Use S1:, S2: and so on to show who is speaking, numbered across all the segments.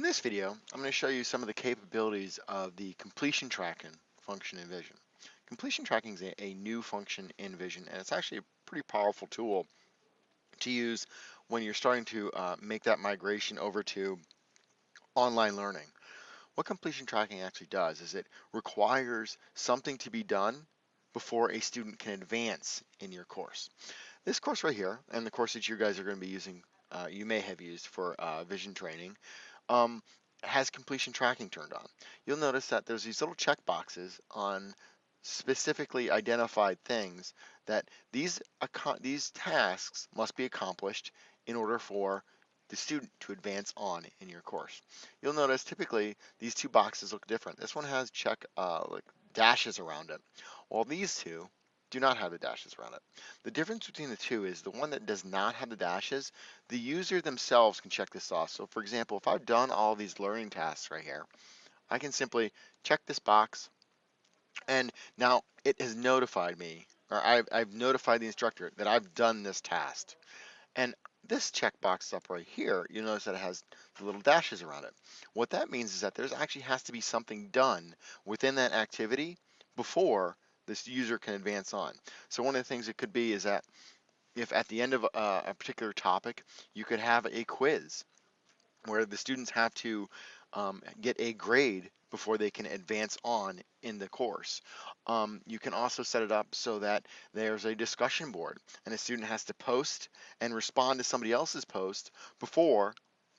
S1: this video, I'm going to show you some of the capabilities of the completion tracking function in Vision. Completion tracking is a new function in Vision, and it's actually a pretty powerful tool to use when you're starting to make that migration over to online learning. What completion tracking actually does is it requires something to be done before a student can advance in your course. This course right here, and the course that you guys are going to be using, you may have used for Vision training, um, has completion tracking turned on. You'll notice that there's these little check boxes on specifically identified things that these tasks must be accomplished in order for the student to advance on in your course. You'll notice typically these two boxes look different. This one has check like dashes around it, while these two do not have the dashes around it. The difference between the two is the one that does not have the dashes, the user themselves can check this off. So for example, if I've done all these learning tasks right here, I can simply check this box, and now it has notified me, or I've notified the instructor that I've done this task. And this checkbox up right here, you notice that it has the little dashes around it. What that means is that there's actually has to be something done within that activity before this user can advance on. So one of the things it could be is that if at the end of a particular topic, you could have a quiz where the students have to get a grade before they can advance on in the course. You can also set it up so that there's a discussion board and a student has to post and respond to somebody else's post before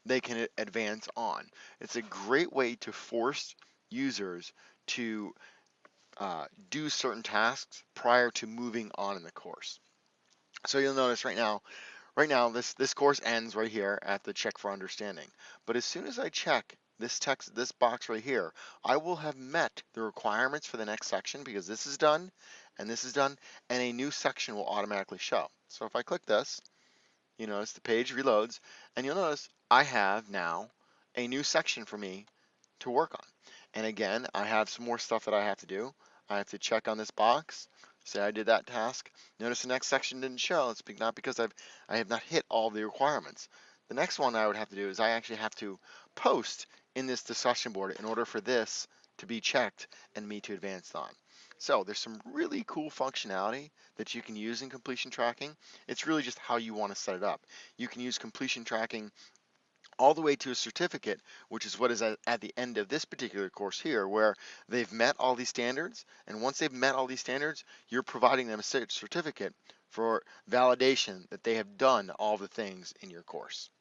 S1: they can advance on. It's a great way to force users to do certain tasks prior to moving on in the course. So you'll notice right now this course ends right here at the check for understanding. But as soon as I check this box right here, I will have met the requirements for the next section because this is done and this is done, and a new section will automatically show. So if I click this, you notice the page reloads, and you'll notice I have now a new section for me to work on. And again, I have some more stuff that I have to do. I have to check on this box, say I did that task. Notice the next section didn't show. It's not because I have not hit all the requirements. The next one I would have to do is I actually have to post in this discussion board in order for this to be checked and me to advance on. So there's some really cool functionality that you can use in completion tracking. It's really just how you want to set it up. You can use completion tracking all the way to a certificate, which is what is at the end of this particular course here, where they've met all these standards. And once they've met all these standards, you're providing them a certificate for validation that they have done all the things in your course.